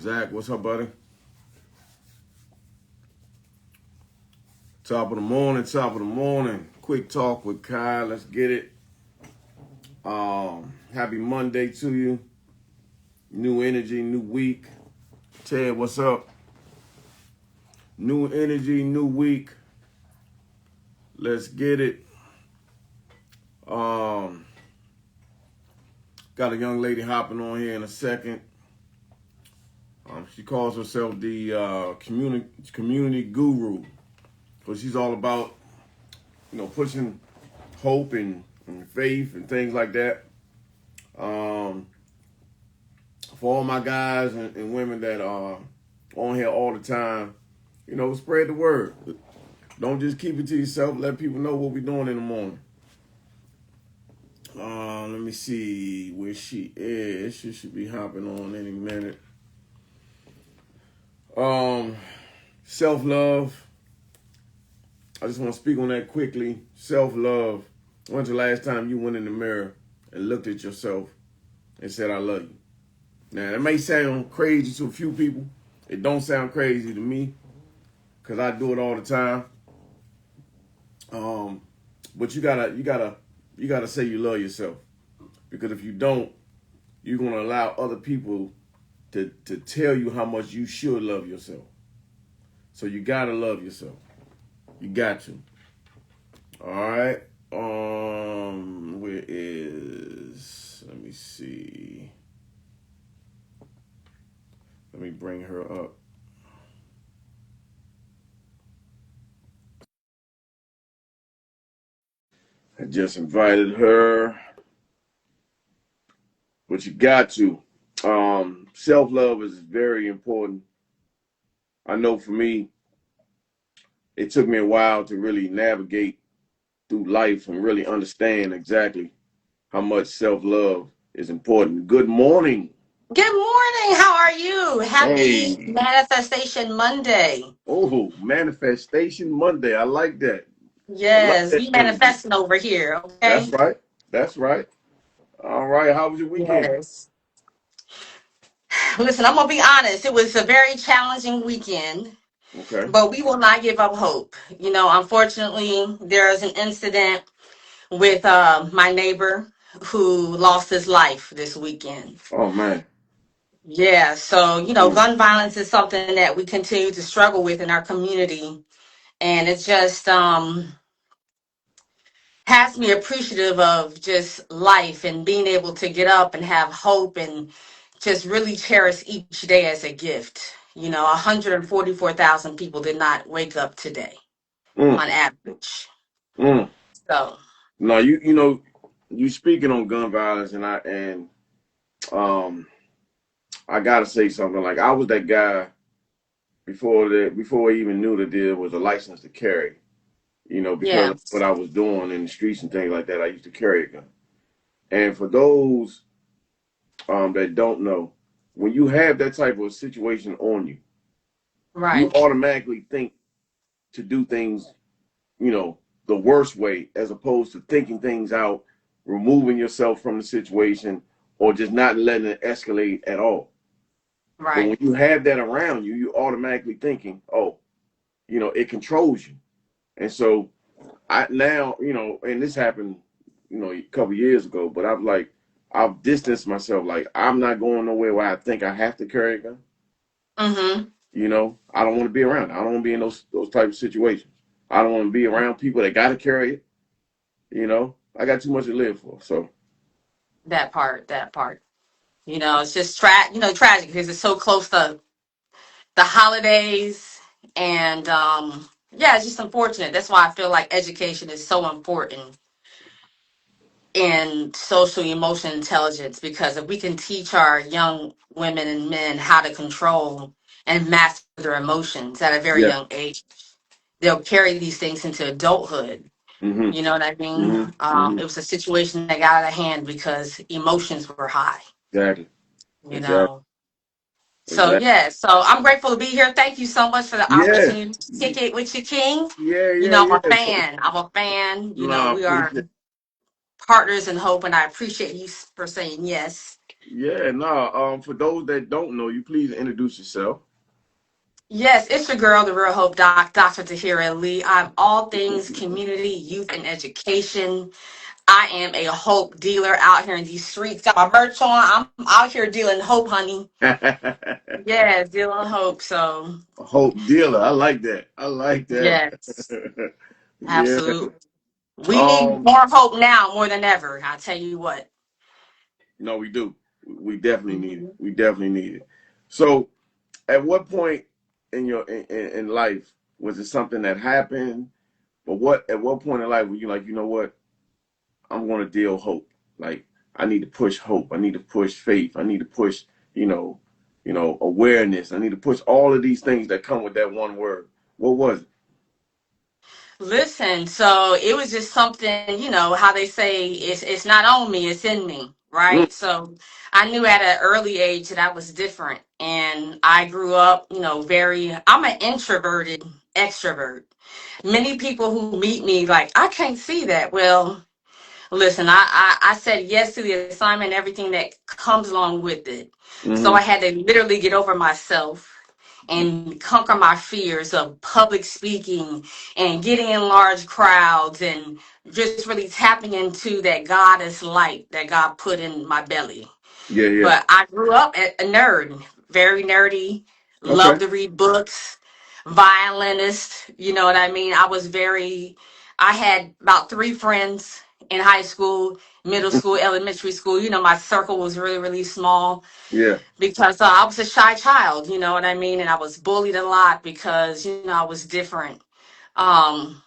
Zach, what's up, buddy? Top of the morning, top of the morning. Quick talk with Kie. Let's get it. Happy Monday to you. New energy, new week. Ted, what's up? New energy, new week. Let's get it. Got a young lady hopping on here in a second. She calls herself the community guru. So she's all about, pushing hope and faith and things like that. For all my guys and women that are on here all the time, spread the word. Don't just keep it to yourself. Let people know what we're doing in the morning. Let me see where she is. She should be hopping on any minute. Self-love. I just want to speak on that quickly. Self-love. When's the last time you went in the mirror and looked at yourself and said, I love you? Now, that may sound crazy to a few people. It don't sound crazy to me because I do it all the time. But you gotta say you love yourself, because if you don't, you're gonna allow other people to tell you how much you should love yourself. So you gotta love yourself. You got to. All right. Where is? Let me see. Let me bring her up. I just invited her. But you got to. Self-love is very important. I know for me, it took me a while to really navigate through life and really understand exactly how much self-love is important. Good morning. Good morning. How are you? Happy Hey. Manifestation Monday. Oh, Manifestation Monday. I like that. I love Yes, that we energy. manifesting over here, That's okay? right. That's right. All right. How was your weekend? Yes. Listen, I'm going to be honest. It was a very challenging weekend, Okay. but we will not give up hope. Unfortunately, there is an incident with my neighbor who lost his life this weekend. Oh, man. Yeah, so, Mm. gun violence is something that we continue to struggle with in our community. And it's just, has me appreciative of just life and being able to get up and have hope and just really cherish each day as a gift. 144,000 people did not wake up today Mm. on average. Mm. So, No, you speaking on gun violence, um I gotta say something. Like, I was that guy before I even knew that there was a license to carry. Because yeah, of what I was doing in the streets and things like that, I used to carry a gun. And for those that don't know, when you have that type of situation on you, you right, automatically think to do things, you know, the worst way, as opposed to thinking things out, removing yourself from the situation, or just not letting it escalate at all. But right, when you have that around you, you're automatically thinking, oh, it controls you. And so I now, and this happened, a couple years ago, but I've distanced myself. Like, I'm not going nowhere where I think I have to carry a gun. mm-hmm, I don't want to be around it. I don't want to be in those type of situations. I don't want to be around people that got to carry it. I got too much to live for. So, that part. It's just tragic because it's so close to the holidays, and yeah, it's just unfortunate. That's why I feel like education is so important in social emotion intelligence, because if we can teach our young women and men how to control and master their emotions at a very yeah. young age, they'll carry these things into adulthood. Mm-hmm. You know what I mean? Mm-hmm. Mm-hmm. It was a situation that got out of hand because emotions were high, Exactly. you Exactly. know. So Exactly. yeah, so I'm grateful to be here. Thank you so much for the Yeah. opportunity to kick it with you, King. Yeah. Yeah. I'm a Yeah. So, fan. I'm a fan. no, I We are appreciate. partners in hope, and I appreciate you for saying yes. Yeah, for those that don't know you, please introduce yourself. Yes, it's your girl, the Real Hope Dr. Tahira Lee. I'm all things community, youth, and education. I am a hope dealer out here in these streets. Got my merch on. I'm out here dealing hope, honey. Yes, dealing hope. So, Hope dealer. I like that. I like that. yes, Yeah. absolutely. We need Um, more hope now more than ever. I'll tell you what. no, we do. We definitely need it. Mhm. We definitely need it. So, at what point in your in life was it something that happened? But at what point in life were you like, you know what? I'm going to deal hope. Like I need to push hope. I need to push faith. I need to push, awareness. I need to push all of these things that come with that one word. What was it? Listen, so it was just something, how they say it's not on me, it's in me, Mm, right? So I knew at an early age that I was different. And I grew up, I'm an introverted extrovert. Many people who meet me like, I can't see that. Well, listen, I said yes to the assignment, everything that comes along with it. So mm-hmm. I had to literally get over myself and conquer my fears of public speaking and getting in large crowds and just really tapping into that goddess light that God put in my belly. Yeah, yeah. But I grew up a nerd, very nerdy, Okay. loved to read books, violinist, you know what I mean? I had about three friends in high school, middle school, elementary school. My circle was really, really small Yeah. because I was a shy child, you know what I mean? And I was bullied a lot because, I was different. Um,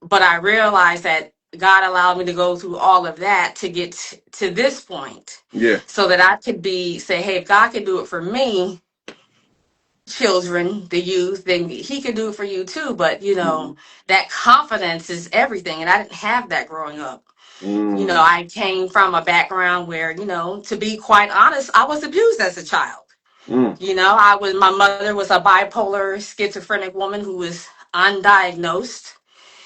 but I realized that God allowed me to go through all of that to get to this point Yeah. so that I could say, hey, if God can do it for me, children, the youth, then he could do it for you too. But, Mm-hmm. that confidence is everything. And I didn't have that growing up. Mm, I came from a background where, to be quite honest, I was abused as a child. mm. My mother was a bipolar schizophrenic woman who was undiagnosed,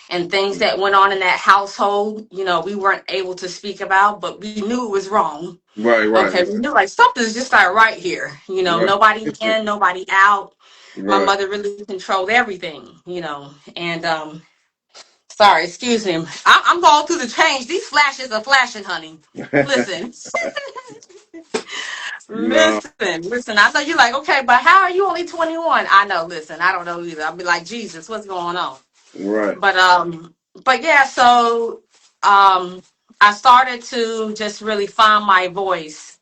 and things that went on in that household, we weren't able to speak about, but we knew it was wrong. Right, right, Okay, we right, knew like something's just not right here. right, Nobody in, nobody out. My right. mother really controlled everything, and sorry, excuse me. I'm going through the change. These flashes are flashing, honey. Listen. No, Listen. I know you're like, okay, but how are you only 21? I know. Listen, I don't know either. I'll be like, Jesus, what's going on? right. But yeah. So I started to just really find my voice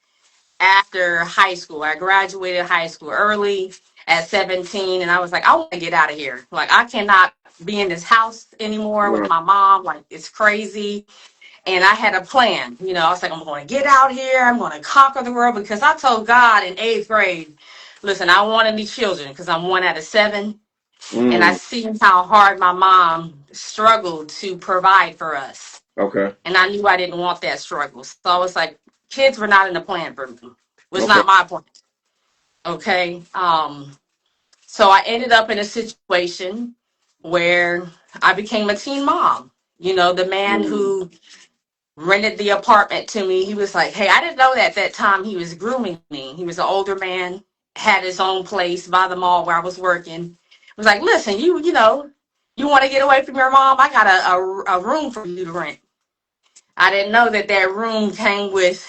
after high school. I graduated high school early at 17, and I was like, I want to get out of here. Like, I cannot be in this house anymore with Right. my mom. Like, it's crazy. And I had a plan. I was like, I'm going to get out here. I'm going to conquer the world because I told God in eighth grade, listen, I want any children because I'm one out of seven. And I Mm, seen how hard my mom struggled to provide for us. okay. And I knew I didn't want that struggle. So I was like, kids were not in the plan for me. It was Okay. not my plan. Okay. So I ended up in a situation where I became a teen mom. The man Mm, who rented the apartment to me. He was like, hey, I didn't know that at that time he was grooming me. He was an older man, had his own place by the mall where I was working. He was like, listen, you want to get away from your mom? I got a room for you to rent. I didn't know that room came with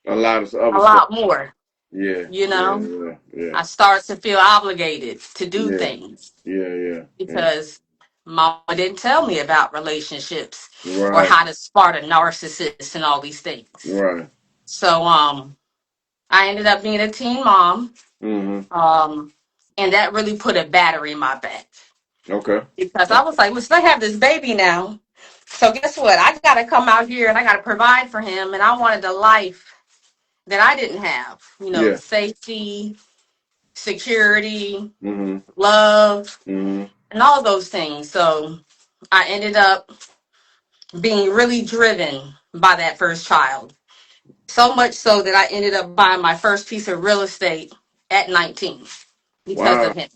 a lot of a other stuff. lot more, Yeah, you yeah, know. yeah, yeah, I started to feel obligated to do yeah, things yeah, yeah, yeah. because mama didn't tell me about relationships or Right, how to spot a narcissist and all these things. right. So I ended up being a teen mom, Mm-hmm. um, and that really put a battery in my back Okay. because I was like, listen, I have this baby now. So guess what? I got to come out here and I got to provide for him. And I wanted the life that I didn't have, Yeah. safety, security, Mm-hmm. love, Mm-hmm. and all those things. So I ended up being really driven by that first child. So much so that I ended up buying my first piece of real estate at 19 because Wow. of him.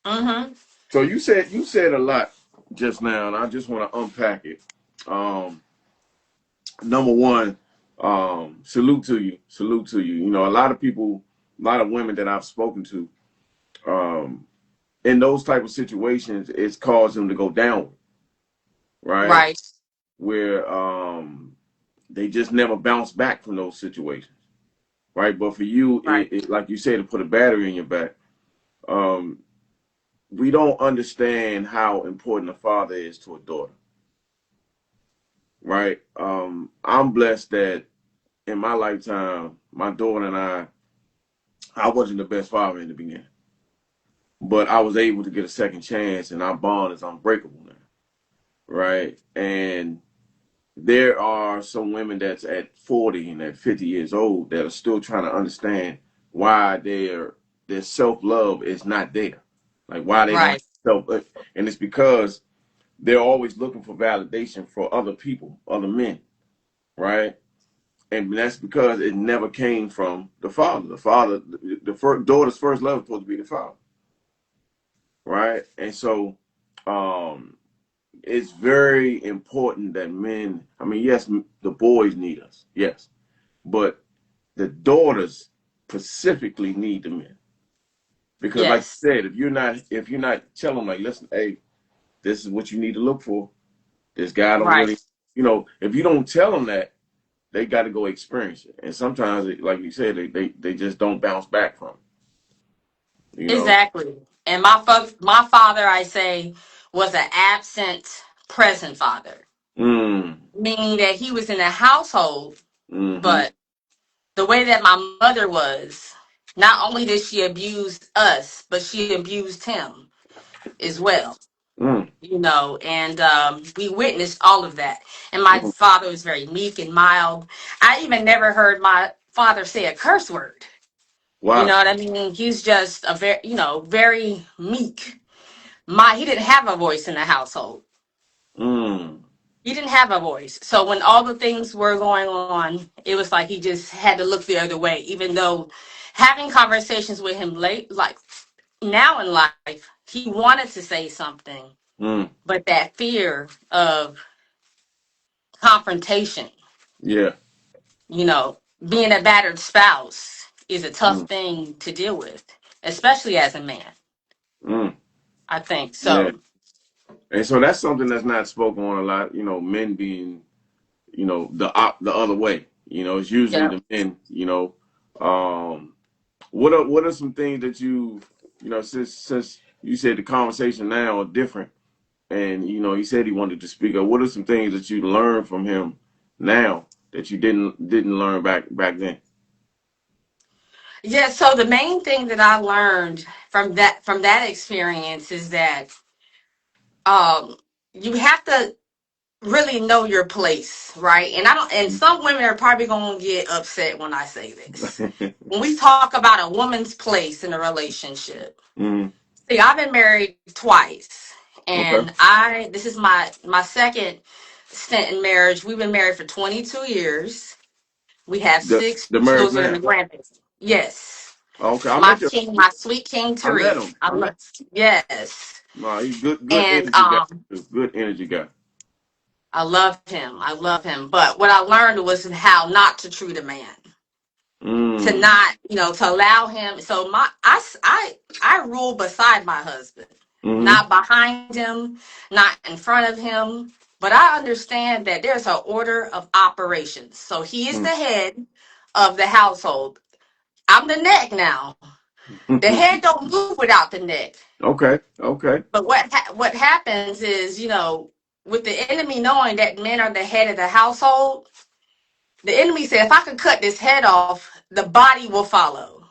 Mm-hmm. So you said a lot just now, and I just want to unpack it. Um, Number one. Salute to you. Salute to you. You know, a lot of people, a lot of women that I've spoken to, um, in those type of situations, it's caused them to go downward, right? Right. Where they just never bounce back from those situations, right? But for you, Right. like you said, to put a battery in your back, um, we don't understand how important a father is to a daughter, right? I'm blessed that in my lifetime, my daughter and I wasn't the best father in the beginning, but I was able to get a second chance, and our bond is unbreakable now, right? And there are some women that's at 40 and at 50 years old that are still trying to understand why their self love is not there, like why they don't have Right. self, and it's because they're always looking for validation for other people, other men, right? And that's because it never came from the father. The father, the first, daughter's first love is supposed to be the father, right? And so, um, it's very important that men. I mean, yes, the boys need us, yes, but the daughters specifically need the men because, like Yes. you said, if you're not telling them, like, listen, hey, this is what you need to look for. This guy don't Right. really, if you don't tell them that, they got to go experience it, and sometimes, like you said, they just don't bounce back from it, Exactly. And my father, I say, was an absent present father, Mm. meaning that he was in the household, Mm-hmm. but the way that my mother was, not only did she abuse us, but she abused him as well. Mm. And we witnessed all of that. And my Mm. father was very meek and mild. I even never heard my father say a curse word. You know Wow. what I mean? He's just a very, very meek. He didn't have a voice in the household. Mm. He didn't have a voice. So when all the things were going on, it was like he just had to look the other way, even though having conversations with him late, like now in life, he wanted to say something, Mm. but that fear of confrontation, Yeah. being a battered spouse is a tough Mm. thing to deal with, especially as a man, Mm. I think. Yeah. So, And so that's something that's not spoken on a lot. Men being, the other way. It's usually yeah. the men. Um, what are some things that since you said the conversation now are different, and he said he wanted to speak up. What are some things that you learned from him now that you didn't learn back then? Yeah, so the main thing that I learned from that experience is that um you have to really know your place, right? And some women are probably going to get upset when I say this. When we talk about a woman's place in a relationship. Mm. See, I've been married twice, Okay. and this is my second stint in marriage. We've been married for 22 years. We have The six the marriage children and a now. grandbaby. Yes. Okay, My sweet king I met Tariq. him. I love, yes. No, he's good And energy guy. Good energy guy. I love him. I love him. But what I learned was how not to treat a man. To Mm. not, to allow him. So I rule beside my husband, Mm-hmm. not behind him, not in front of him. But I understand that there's an order of operations. So he is the head of the household. I'm the neck now. The head don't move without the neck. Okay. Okay. But what happens is, with the enemy knowing that men are the head of the household, the enemy said, if I could cut this head off, the body will follow.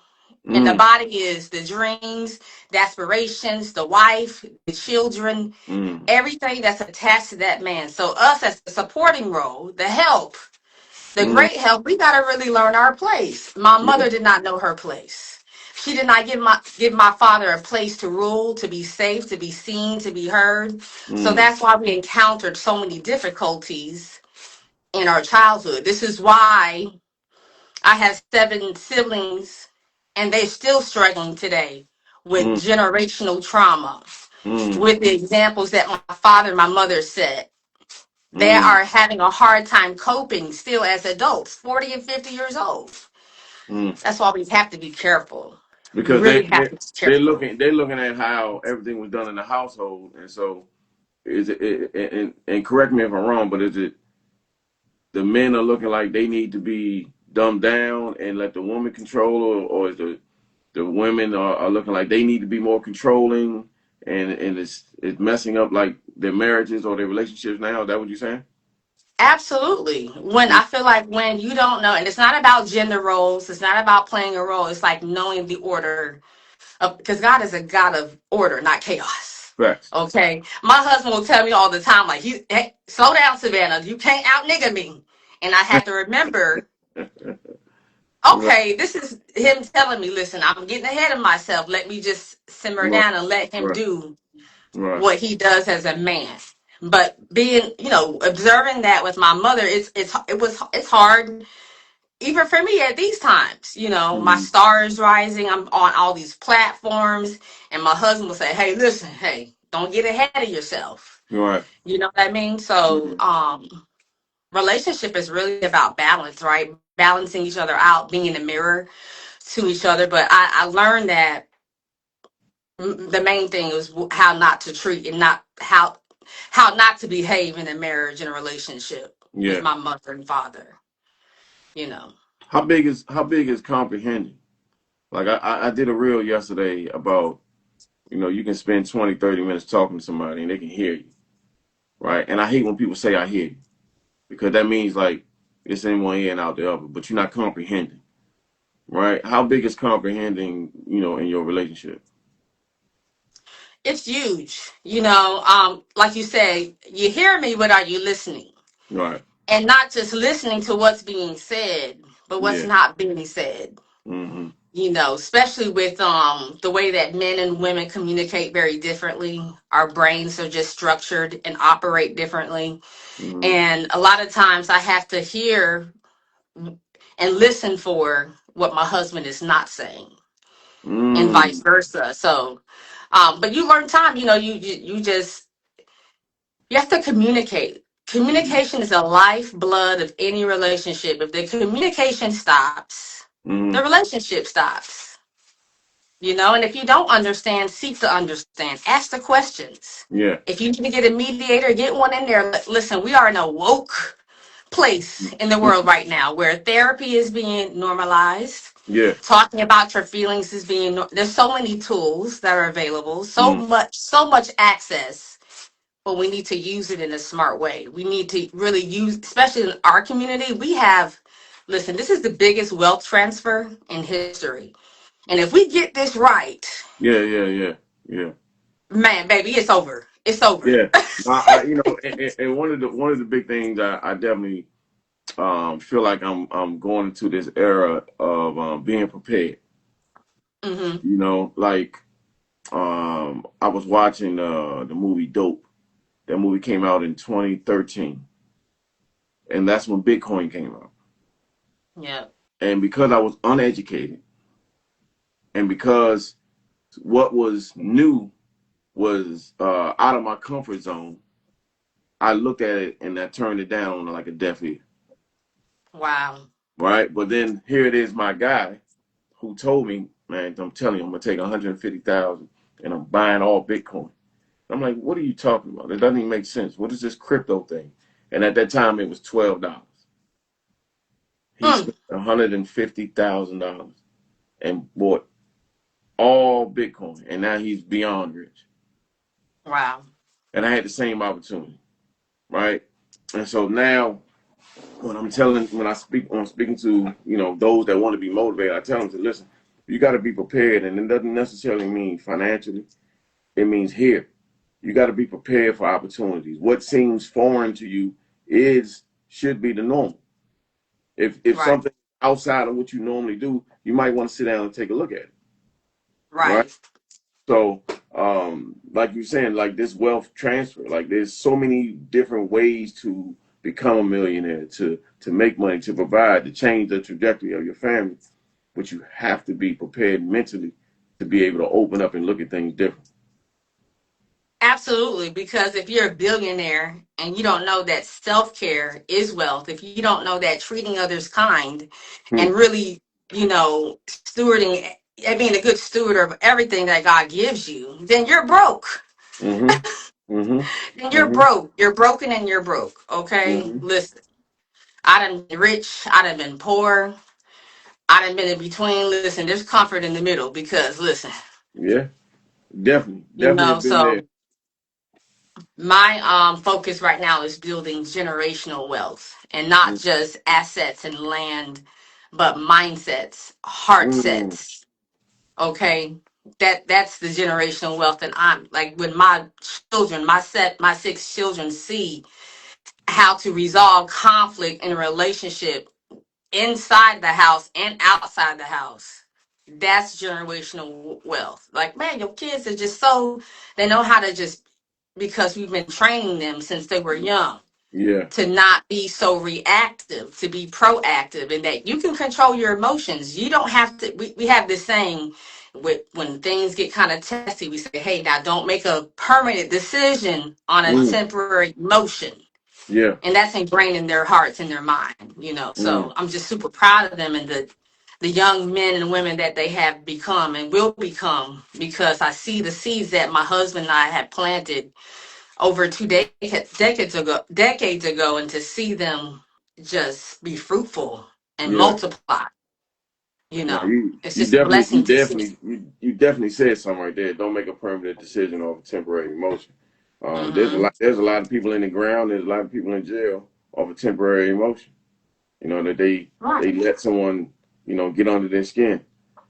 And the Mm. body is the dreams, the aspirations, the wife, the children, Mm. everything that's attached to that man. So us as the supporting role, the help, the Mm. great help, we got to really learn our place. My Yeah. mother did not know her place. She did not give my father a place to rule, to be safe, to be seen, to be heard. So Mm. that's why we encountered so many difficulties in our childhood. This is why I have 7 siblings and they're still struggling today with Mm. generational trauma, Mm. with the examples that my father and my mother set. They are having a hard time coping still as adults, 40 and 50 years old. That's why we have to be careful. We Because really have to be careful. they're looking at how everything was done in the household, and so is and correct me if I'm wrong, but is it the men are looking like they need to be dumbed down and let the woman control, or is the women are looking like they need to be more controlling, and it's messing up like their marriages or their relationships now? Is that what you're saying? Absolutely. When I feel like when you don't know, and it's not about gender roles, it's not about playing a role, it's like knowing the order of, because God is a God of order, not chaos. Facts. Okay. My husband will tell me all the time, like, hey, slow down, Savannah. You can't out nigga me. And I have to remember, Right. okay, this is him telling me, listen, I'm getting ahead of myself. Let me just simmer Right. down and let him Right. do Right. what he does as a man. But being, observing that with my mother, it's hard even for me at these times. My Mm-hmm. star is rising. I'm on all these platforms, and my husband will say, "Hey, listen, hey, don't get ahead of yourself." Right. You know what I mean? So, Mm-hmm. relationship is really about balance, right? Balancing each other out, being in the mirror to each other. But I learned that the main thing is how not to treat and not how not to behave in a marriage and a relationship with Yeah. my mother and father. You know. How big is comprehending? Like I did a reel yesterday about, you can spend 20, 30 minutes talking to somebody and they can hear you, right? And I hate when people say I hear you because that means like it's in one ear and out the other, but you're not comprehending, right? How big is comprehending, in your relationship? It's huge. Like you say, you hear me, but are you listening? Right. And not just listening to what's being said, but what's Yeah. not being said. Mm-hmm. Especially with the way that men and women communicate very differently. Our brains are just structured and operate differently. Mm-hmm. And a lot of times I have to hear and listen for what my husband is not saying, and vice Mm. versa. So, but you learn time, you just, you have to communicate. Communication is the lifeblood of any relationship. If the communication stops, the Mm-hmm. relationship stops. And if you don't understand, seek to understand. Ask the questions. Yeah. If you need to get a mediator, get one in there. Listen, we are in a woke place in the world right now where therapy is being normalized. Yeah. Talking about your feelings is being, there's so many tools that are available, so Mm. much access, but we need to use it in a smart way. We need to really use, especially in our community, listen, this is the biggest wealth transfer in history. And if we get this right, Yeah. Yeah. Yeah. Yeah. man, baby, it's over. It's over. Yeah. And one of the big things I definitely feel like I'm going into this era of being prepared. Hmm. Like I was watching the movie Dope. That movie came out in 2013, and that's when Bitcoin came out. Yeah. And because I was uneducated, and because what was new was out of my comfort zone, I looked at it and I turned it down like a deaf ear. Wow. Right, but then here it is, my guy who told me, man, I'm telling you, I'm gonna take 150,000 and I'm buying all Bitcoin. I'm like, what are you talking about? It doesn't even make sense. What is this crypto thing? And at that time, it was $12. He Mm. spent $150,000 and bought all Bitcoin, and now he's beyond rich. Wow. And I had the same opportunity, right? And so now, when I'm speaking to those that want to be motivated, I tell them to listen. You got to be prepared, and it doesn't necessarily mean financially. It means here. You got to be prepared for opportunities. What seems foreign to you should be the norm. If Right. something outside of what you normally do, you might want to sit down and take a look at it, right? Right. So, like you're saying, like this wealth transfer, like there's so many different ways to become a millionaire, to make money, to provide, to change the trajectory of your family. But you have to be prepared mentally to be able to open up and look at things different. Absolutely, because if you're a billionaire and you don't know that self-care is wealth, if you don't know that treating others kind Hmm. and really, stewarding and being a good steward of everything that God gives you, then you're broke. Mm-hmm. Mm-hmm. Then you're Mm-hmm. broke. You're broken and you're broke. Okay? Mm-hmm. Listen, I done been rich, I done been poor, I done been in between. Listen, there's comfort in the middle because listen, Yeah. Definitely. Definitely been there. so my focus right now is building generational wealth and not just assets and land, but mindsets, heart Mm-hmm. sets. Okay, that's the generational wealth. And I'm like when my children, my six children see how to resolve conflict in a relationship inside the house and outside the house. That's generational wealth. Like, man, your kids are just so, they know how to just, because we've been training them since they were young Yeah. to not be so reactive, to be proactive, and that you can control your emotions. You don't have to, we have this saying with when things get kind of testy, we say, hey, now don't make a permanent decision on a Mm. temporary emotion, Yeah. and that's ingrained in their hearts and their mind. Mm. So I'm just super proud of them and the young men and women that they have become and will become, because I see the seeds that my husband and I had planted over decades ago, and to see them just be fruitful and Yeah. multiply. No, It's you just a definitely blessing to see. you definitely said something right there. Don't make a permanent decision off a temporary emotion. Hmm. There's a lot of people in the ground. There's a lot of people in jail off a temporary emotion. You know that Right. they let someone get under their skin.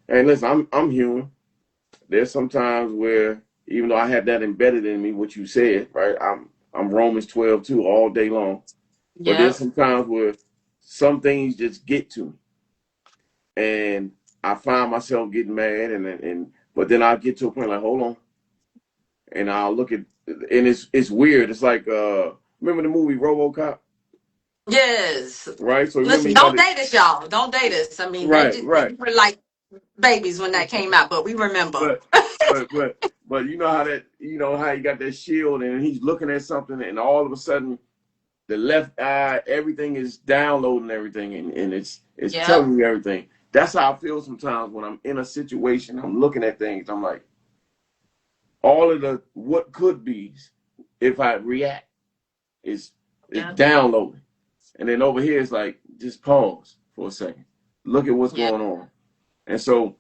And listen, I'm human. There's some times where even though I have that embedded in me, what you said, right? I'm Romans 12 too all day long. But there's Yep. some times where some things just get to me, and I find myself getting mad, and but then I get to a point like, hold on, and I'll look at, and it's weird. It's like remember the movie RoboCop, Yes. right? So remember Listen, he got don't it, date us, y'all. Don't date us. I mean, right, we right. were like babies when that came out, but we remember. But but you know how that how he got that shield, and he's looking at something, and all of a sudden the left eye, everything is downloading everything, and it's Yep. telling you everything. That's how I feel sometimes when I'm in a situation. I'm looking at things. I'm like, all of the what could be's if I react is Yep. downloading, and then over here it's like just pause for a second, look at what's Yep. going on, and so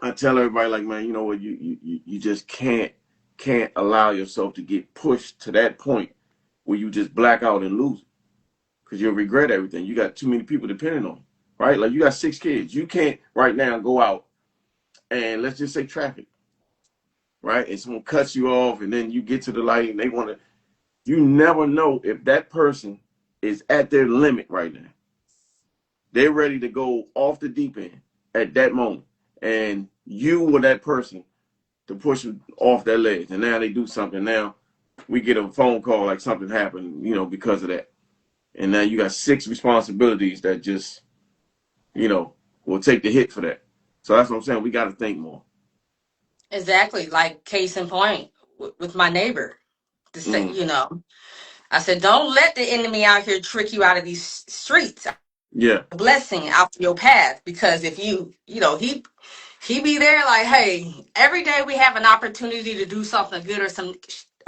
I tell everybody like, man, you know what, you just can't allow yourself to get pushed to that point where you just black out and lose it, because you'll regret everything. You got too many people depending on you, right? Like you got 6 kids. You can't right now go out and let's just say traffic, right? And someone cuts you off, and then you get to the light and they want to. You never know if that person is at their limit right now. They're ready to go off the deep end at that moment, and you were that person to push them off that ledge. And now they do something. Now we get a phone call like something happened, because of that. And now you got 6 responsibilities that just, will take the hit for that. So that's what I'm saying. We got to think more. Exactly. Like case in point with my neighbor. To say, Mm. I said, don't let the enemy out here trick you out of these streets. Yeah. Blessing out your path, because if he be there like, hey, every day we have an opportunity to do something good or some,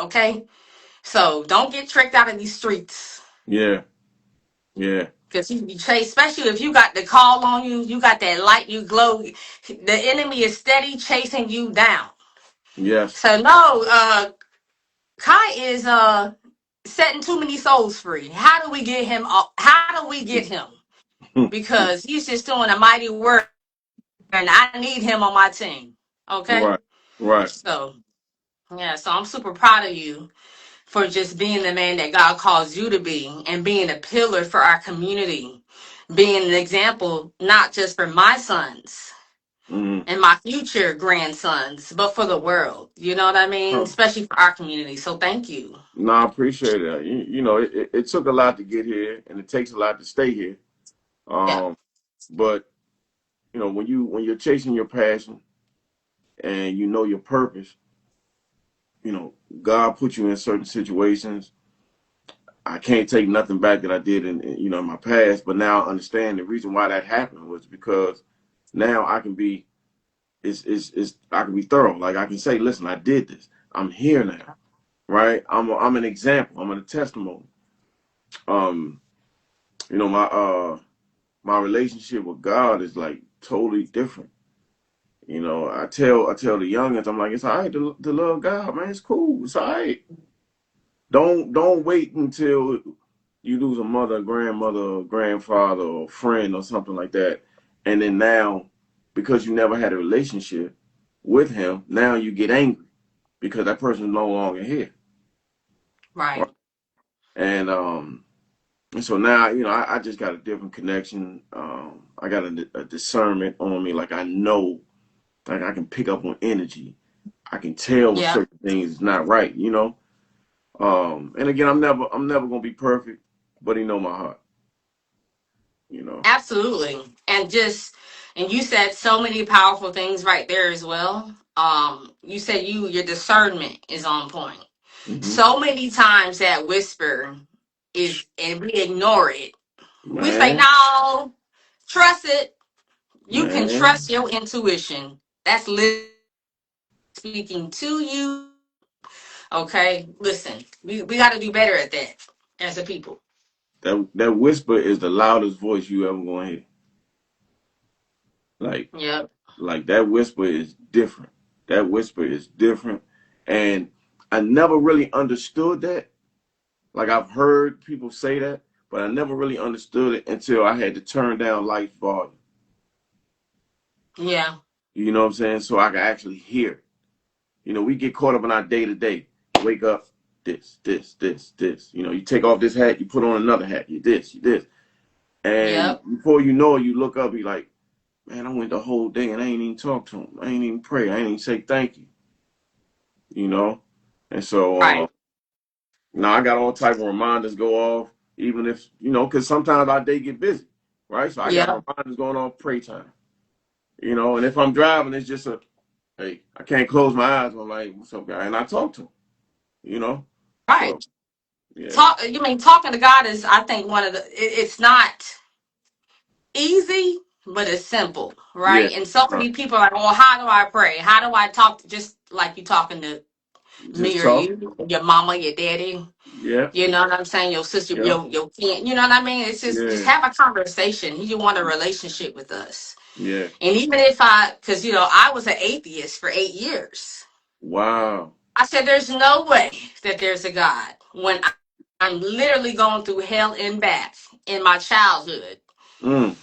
okay, so don't get tricked out of these streets, Yeah. Yeah. because you chase, especially if you got the call on you, you got that light, you glow, the enemy is steady chasing you down. Yes. So no, Kai is setting too many souls free. How do we get him how do we get him, because he's just doing a mighty work, and I need him on my team. Okay. Right. Right. So, yeah, so I'm super proud of you for just being the man that God calls you to be and being a pillar for our community, being an example, not just for my sons Mm. and my future grandsons, but for the world. You know what I mean? Oh. Especially for our community. So, thank you. No, I appreciate it. It took a lot to get here, and it takes a lot to stay here. Yeah. But when you're chasing your passion and you know your purpose, you know, God put you in certain situations. I can't take nothing back that I did you know, in my past, but now I understand the reason why that happened was because now I can be is I can be thorough. Like I can say, listen, I did this. I'm here now, right? I'm an example. I'm a testimony. Um, you know, my relationship with God is like totally different. You know, I tell the youngins, I'm like, it's all right to love God, man. It's cool. It's all right. Don't wait until you lose a mother, a grandmother, a grandfather, or a friend or something like that, and then now because you never had a relationship with him, now you get angry because that person is no longer here. Right? Right. And so now, you know, I just got a different connection. I got a discernment on me. Like I know, like I can pick up on energy. I can tell when Yeah. certain things is not right, you know. And again, I'm never gonna be perfect, but he know my heart, you know. Absolutely. And you said so many powerful things right there as well. You said your discernment is on point. Hmm. So many times that whisper is, and we ignore it. We say, Man, no, trust it. You can man, trust your intuition. That's literally speaking to you. Okay. Listen, we got to do better at that as a people. that whisper is the loudest voice you ever gonna hear. Like, Yep. like that whisper is different. That whisper is different, and I never really understood that. Like I've heard people say that, but I never really understood it until I had to turn down life volume. Yeah. You know what I'm saying? So I can actually hear it. You know, we get caught up in our day to day. Wake up, this. You know, you take off this hat, you put on another hat. You this. And Yep. before you know it, you look up, you like, man, I went the whole day and I ain't even talk to him. I ain't even pray. I ain't even say thank you. You know? And so Right. now I got all type of reminders go off, even if, you know, because sometimes our day get busy, right? So I got Yep. reminders going on pray time. You know, and if I'm driving, it's just hey, I can't close my eyes. I'm like, what's up, guy? And I talk to him, you know? Right. So, yeah. Talking to God is, I think, one of it's not easy, but it's simple, Yeah. right? And so Uh, many people are like, well, how do I pray? How do I talk? Just like you talking to just me or talk. you, your mama, your daddy, Yeah. you know what I'm saying? Your sister, Yeah. your kid, you know what I mean? It's just Yeah. have a conversation. You want a relationship with us. Yeah. And even if because, I was an atheist for 8 years. Wow. I said, there's no way that there's a God when I'm literally going through hell and back in my childhood. Mm.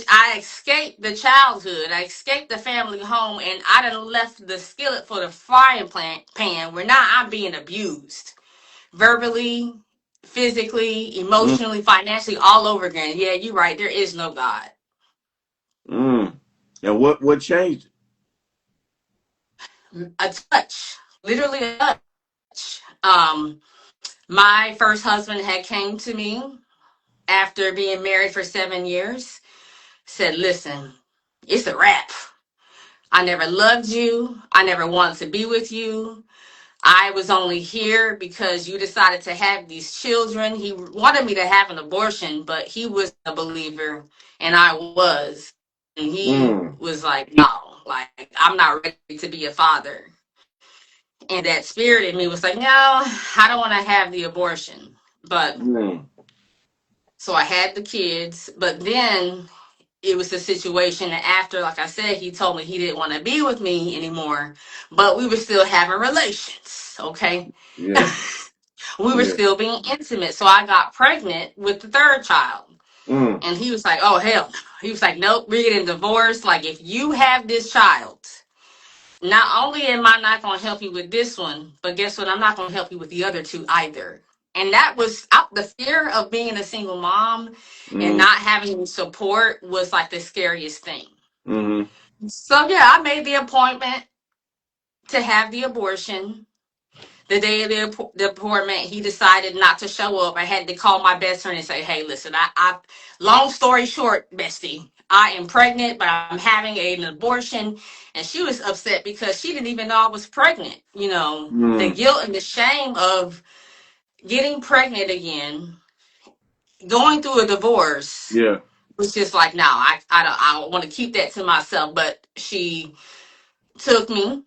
I escaped the childhood. I escaped the family home, and I done left the skillet for the frying pan where now I'm being abused verbally, physically, Mm. emotionally, financially, all over again. Yeah, you're right. There is no God. Mm. And what changed it? A touch, literally a touch. My first husband had came to me after being married for 7 years. Said, "Listen, it's a wrap. I never loved you. I never wanted to be with you. I was only here because you decided to have these children." He wanted me to have an abortion, but he was a believer and I was. And he Mm. was like, no, like, I'm not ready to be a father. And that spirit in me was like, no, I don't want to have the abortion. But Mm. so I had the kids. But then it was the situation that after, like I said, he told me he didn't want to be with me anymore, but we were still having relations. Okay. Yeah. We were Yeah. still being intimate. So I got pregnant with the third child. Mm. And he was like, oh, hell. He was like, nope, we're getting divorced. Like, if you have this child, not only am I not going to help you with this one, but guess what? I'm not going to help you with the other two either. And that was out the fear of being a single mom and Mm. not having support was like the scariest thing. Mm. So, yeah, I made the appointment to have the abortion. The day of the appointment, he decided not to show up. I had to call my best friend and say, hey, listen, long story short, bestie, I am pregnant, but I'm having an abortion. And she was upset because she didn't even know I was pregnant. You know, the Mm. guilt and the shame of getting pregnant again, going through a divorce Yeah. was just like, no, I don't want to keep that to myself. But she took me.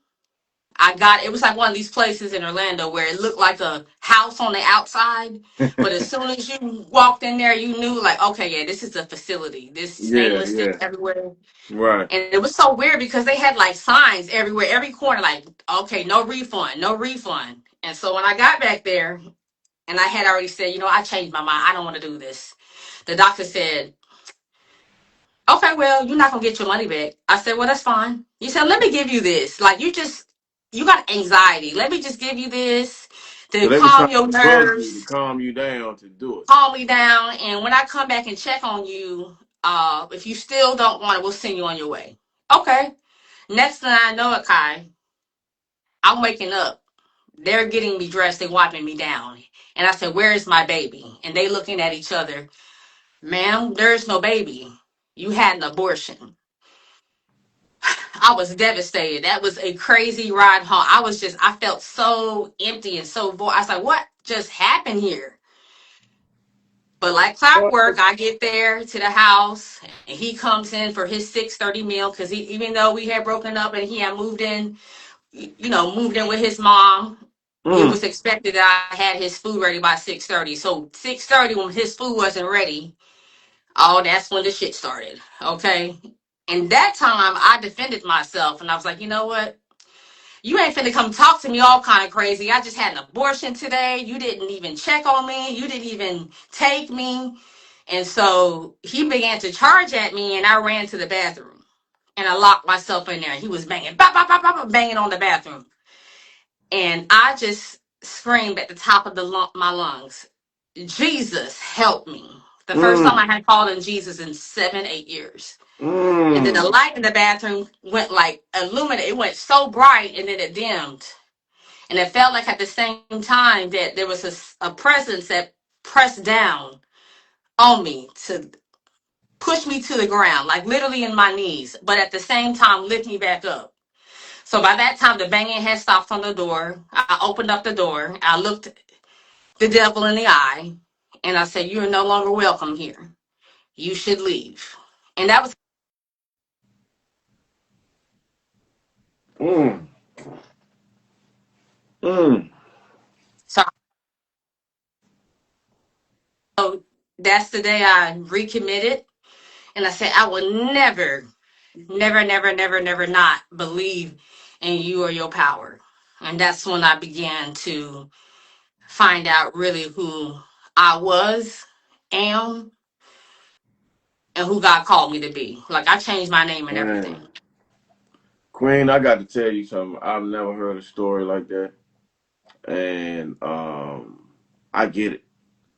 It was like one of these places in Orlando where it looked like a house on the outside. But as soon as you walked in there, you knew, like, okay, yeah, this is a facility. This Yeah, stainless steel yeah. everywhere. Right. And it was so weird because they had like signs everywhere, every corner, like, okay, no refund, no refund. And so when I got back there and I had already said, I changed my mind. I don't want to do this. The doctor said, okay, well, you're not gonna get your money back. I said, well, that's fine. You said, let me give you this. Like, you got anxiety. Let me just give you this So to they was trying calm your to bug you to nerves, calm you down to do it. calm me down. And when I come back and check on you, if you still don't want it, we'll send you on your way. Okay. Next thing I know, Kai, I'm waking up. They're getting me dressed. They're wiping me down. And I said, where is my baby? And they looking at each other. Ma'am, there's no baby. You had an abortion. I was devastated. That was a crazy ride home. I felt so empty and so void. I was like, what just happened here? But like clockwork, I get there to the house and he comes in for his 6:30 meal because even though we had broken up and he had moved in, moved in with his mom, it Mm. was expected that I had his food ready by 6:30. So 6:30, when his food wasn't ready, oh, that's when the shit started. Okay. And that time I defended myself and I was like, you know what? You ain't finna come talk to me all kind of crazy. I just had an abortion today. You didn't even check on me. You didn't even take me. And so he began to charge at me, and I ran to the bathroom and I locked myself in there. He was banging, bop, bop, bop, bop, banging on the bathroom. And I just screamed at the top of my lungs, Jesus, help me. The first time Mm. I had called in Jesus in 7, 8 years. And then the Mm. light in the bathroom went like illuminated. It went so bright and then it dimmed. And it felt like at the same time that there was a presence that pressed down on me to push me to the ground, like literally in my knees, but at the same time lift me back up. So by that time, the banging had stopped on the door. I opened up the door. I looked the devil in the eye, and I said, "You are no longer welcome here. You should leave." And that was Mm. Mm. so. That's the day I recommitted, and I said, "I will never, never, never, never, never not believe in you or your power." And that's when I began to find out really who I was, am, and who God called me to be. Like I changed my name and Man. everything. Queen, I got to tell you something. I've never heard a story like that. And I get it.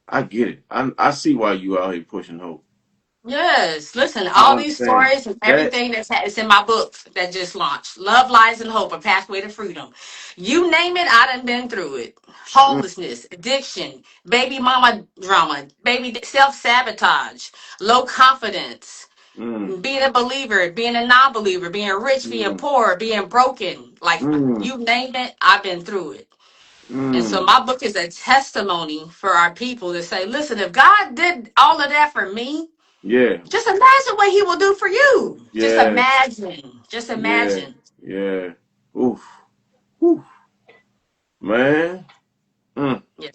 I get it. I see why you out here pushing hope. Yes, listen, I all these understand. stories and That everything it's in my book that just launched. Love, Lies, and Hope, A Pathway to Freedom. You name it, I done been through it. mm, Homelessness, addiction, baby mama drama, baby self-sabotage, low confidence, mm, being a believer, being a non-believer, being rich, being mm, poor, being broken. Like mm, you name it, I've been through it. And so mm. my book is a testimony for our people to say, listen, if God did all of that for me, Yeah. just imagine what he will do for you. Just Yeah. imagine. Just Yeah. imagine. Yeah. Oof. Oof. Man. Mm, Yeah.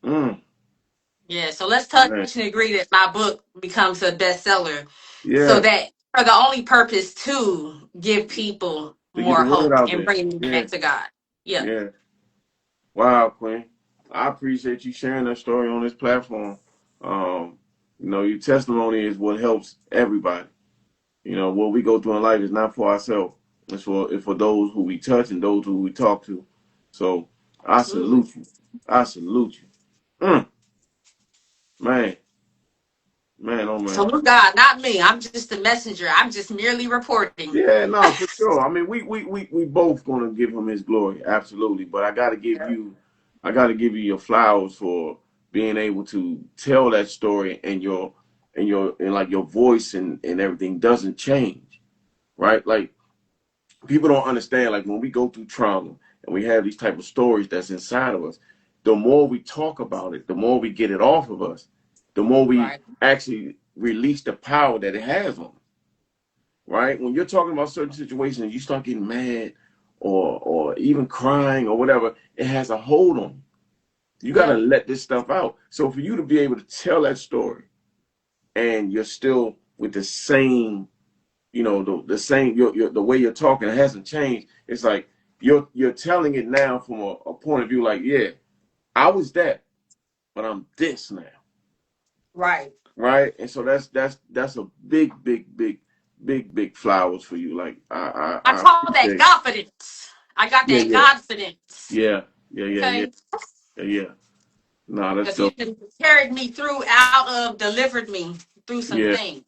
mm. Yeah. So let's touch Man. and agree that my book becomes a bestseller so Yeah. that for the only purpose to give people To get the more word hope out and there. bring them Yeah. back to God. Yeah. Yeah. Wow, Queen. I appreciate you sharing that story on this platform. Um, your testimony is what helps everybody. What we go through in life is not for ourselves. It's for those who we touch and those who we talk to. So I Absolutely. salute you. I salute you. Mm, man, man, oh So man. with God, not me. I'm just a messenger. I'm just merely reporting. Yeah, no, for sure. I mean, we both gonna give him his glory, absolutely. But I gotta give you your flowers for being able to tell that story and and like your voice and everything doesn't change, right? Like people don't understand. Like when we go through trauma and we have these type of stories that's inside of us, the more we talk about it, the more we get it off of us, the more we Right. actually release the power that it has on us, right? When you're talking about certain situations and you start getting mad or even crying or whatever, it has a hold on you. You got to Yeah. let this stuff out. So for you to be able to tell that story and you're still with the same, the same, the way you're talking, it hasn't changed. It's like you're telling it now from a point of view like, yeah, I was that, but I'm this now, Right. right? And so that's a big flowers for you. Like I I call that appreciate. confidence. I got Yeah, that yeah, confidence. yeah, yeah. Okay. Yeah. No, that's Because he dope. been carried me through out of, delivered me through some Yeah, things.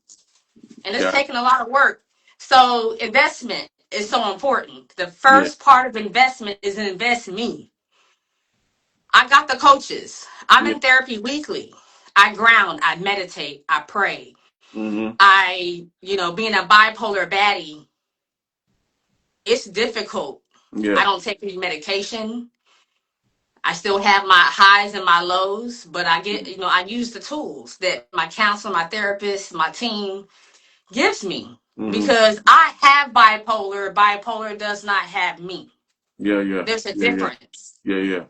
And it's got taken a lot of work. So investment is so important. The yeah. first part of investment is invest in me. I got the coaches. I'm Yeah. in therapy weekly. I ground, I meditate, I pray. Mm-hmm. Being a bipolar baddie, it's difficult. I Yeah. don't take any medication. I still have my highs and my lows, but I use the tools that my counselor, my therapist, my team gives me Mm-hmm. because I have bipolar. Bipolar does not have me. Yeah, yeah. There's a Yeah, yeah. difference. Yeah, yeah.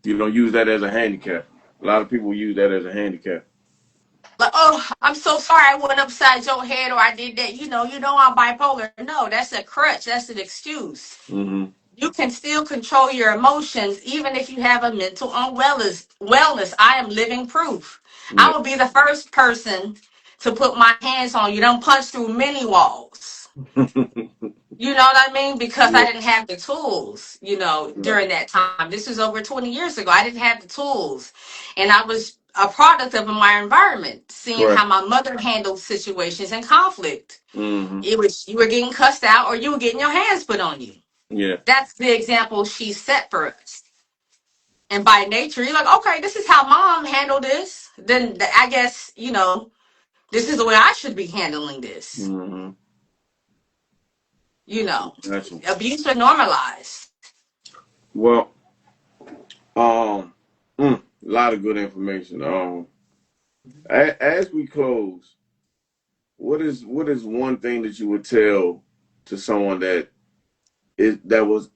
You don't use that as a handicap. A lot of people use that as a handicap. Like, oh, I'm so sorry I went upside your head or I did that. I'm bipolar. No, that's a crutch. That's an excuse. Mm-hmm. You can still control your emotions even if you have a mental wellness. I am living proof. I Yeah. will be the first person to put my hands on you. Don't punch through many walls. You know what I mean? Because I Yeah. didn't have the tools, Right. during that time. This was over 20 years ago. I didn't have the tools. And I was a product of my environment, seeing Right. how my mother handled situations and conflict. Mm-hmm. It was you were getting cussed out or you were getting your hands put on you. Yeah. That's the example she set for us. And by nature, you're like, okay, this is how mom handled this. Then I guess, this is the way I should be handling this. Mm-hmm. You know, Gotcha. abuse was normalized. Well, a lot of good information. As we close, what is one thing that you would tell to someone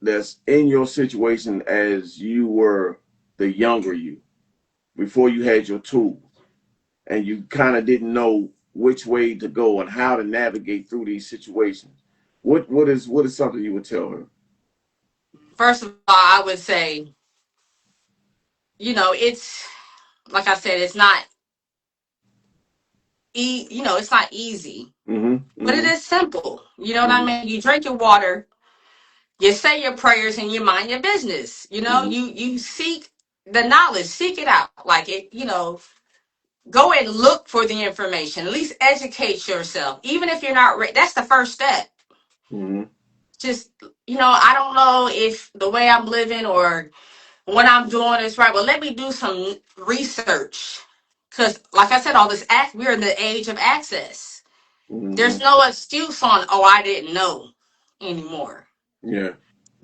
that's in your situation as you were the younger you before you had your tools and you kind of didn't know which way to go and how to navigate through these situations? What is something you would tell her? First of all, I would say, it's like I said, it's not it's not easy, Mm-hmm. but it Mm-hmm. is simple. You know what I Mm-hmm. mean? You drink your water, you say your prayers, and you mind your business. Mm-hmm. You seek the knowledge, seek it out. Like it, go and look for the information. At least educate yourself, even if you're not ready. That's the first step. Mm-hmm. Just I don't know if the way I'm living or what I'm doing is right, but let me do some research. Because, like I said, we're in the age of access. Mm-hmm. There's no excuse on, oh, I didn't know anymore. Yeah.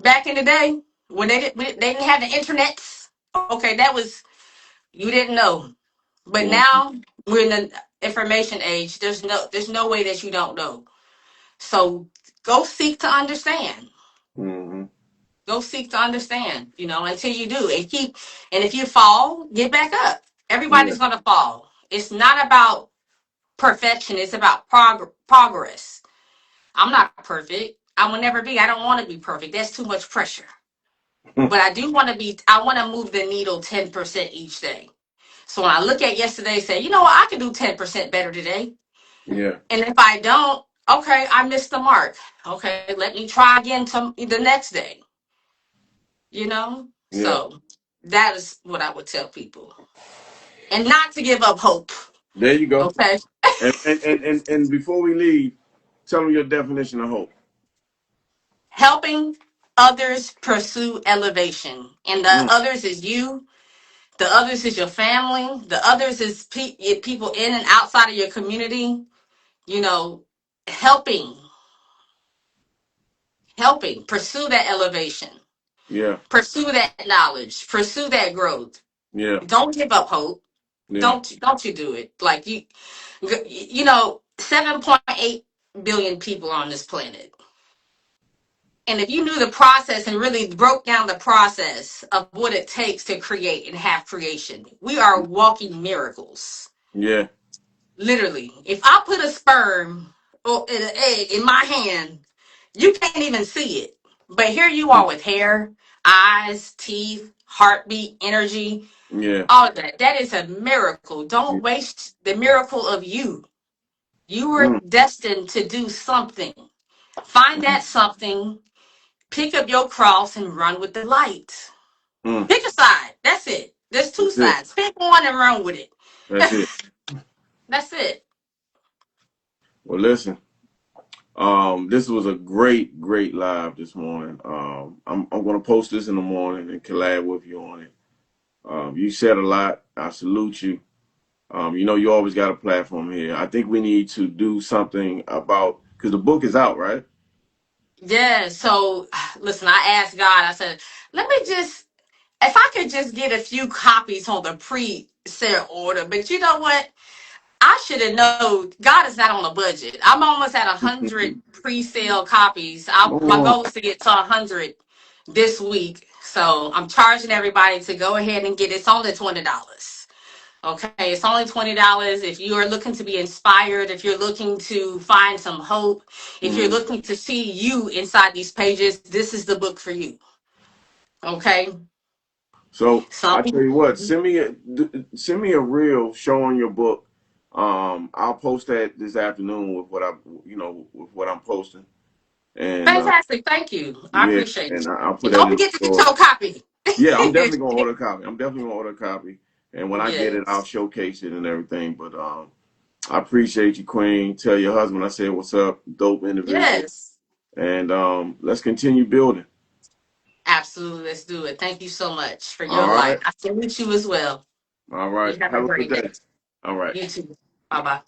Back in the day, when they didn't have the internet, okay, that was, you didn't know. But Mm-hmm. now we're in the information age. There's no way that you don't know. So go seek to understand. Mm-hmm. Go seek to understand, until you do. And if you fall, get back up. Yeah. Everybody's going to fall. It's not about perfection, it's about progress. I'm not perfect. I will never be. I don't want to be perfect. That's too much pressure. But I want to move the needle 10% each day. So when I look at yesterday and say, you know what, I can do 10% better today. Yeah. And if I don't, okay, I missed the mark. Okay, let me try again the next day. Yeah. So that is what I would tell people, and not to give up hope. There you go. Okay. And before we leave, tell them your definition of hope. Helping others pursue elevation, and the Mm. others is you, The others is your family. The others is people in and outside of your community. You know, helping, pursue that elevation, Yeah. pursue that knowledge, pursue that growth. Yeah. Don't give up hope. Yeah. Don't you do it. Like you know, 7.8 billion people on this planet. And if you knew the process and really broke down the process of what it takes to create and have creation, we are walking miracles. Yeah. Literally. If I put a sperm or an egg in my hand, you can't even see it. But here you are with hair, eyes, teeth, heartbeat, energy, Yeah. all of that. That is a miracle. Don't waste the miracle of you. You were Mm. destined to do something. Find that something, pick up your cross, and run with the light. Mm. Pick a side. That's it. There's two That's it. sides. Pick one and run with it. That's it. That's it. Well, listen. This was a great, great live this morning. I'm gonna post this in the morning and collab with you on it. You said a lot. I salute you. You know, you always got a platform here. I think we need to do something about because the book is out, right? Yeah. So, listen, I asked God, I said, let me just, if I could just get a few copies on the pre-sale order. But you know what? I should have known God is not on a budget. I'm almost at 100 pre-sale copies. Come My on. goal is to get to 100 this week. So I'm charging everybody to go ahead and get it. It's only $20. Okay, it's only $20. If you are looking to be inspired, if you're looking to find some hope, if you're Mm. looking to see you inside these pages, this is the book for you. Okay. So Some I tell you what, send me a reel showing your book. I'll post that this afternoon with what with what I'm posting, and fantastic. Thank you. I yeah, appreciate and you. I'll put And that don't in the forget to get story. your copy. Yeah, I'm definitely gonna order a copy. And when I get it, I'll Yes. showcase it and everything. But I appreciate you, Queen. Tell your husband I said what's up, dope individual, Yes. and let's continue building. Absolutely. Let's do it. Thank you so much for your All right, light. I salute you as well. all right. You have a Have a good great day. day. All right. You too. Bye bye.